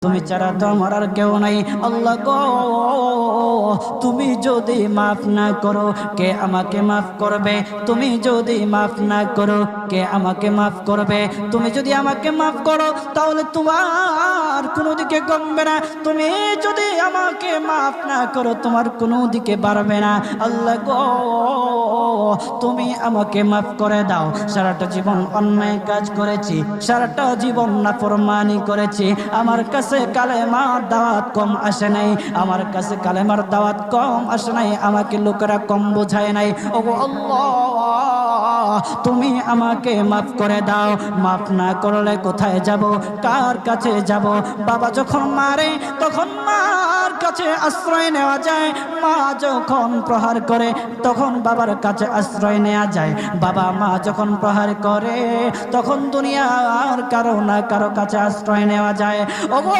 তুমি ছাড়া তো আমার আর কেউ নাই। আল্লাহ গো, তুমি যদি মাফ না করো কে আমাকে মাফ করবে? তুমি যদি মাফ না করো কে আমাকে মাফ করবে? তুমি যদি আমাকে মাফ করো তাহলে তোমার কোনো দিকে কমবে না, তুমি যদি আমাকে মাফ না করো তোমার কোনো দিকে বাড়বে না। আল্লাহ গো, তুমি আমাকে মাফ করে দাও। সারাটা জীবন অন্যায় কাজ করেছি, সারাটা জীবন নাফরমানি করেছি, আমার কাছে কালেমার দাওয়াত কম আসে নাই, আমার কাছে কালেমার দাওয়াত কম আসে নাই, আমাকে লোকেরা কম বোঝায় নাই। ওগো আল্লাহ, তুমি আমাকে মাফ করে দাও। মাফ না করলে কোথায় যাব, কার কাছে যাব? বাবা যখন মারে তখন মার কাছে আশ্রয় নেওয়া যায়, মা যখন প্রহার করে তখন বাবার কাছে আশ্রয় নেওয়া যায়, বাবা মা যখন প্রহার করে তখন দুনিয়ার কারো না কারো কাছে আশ্রয় নেওয়া যায়। ওগো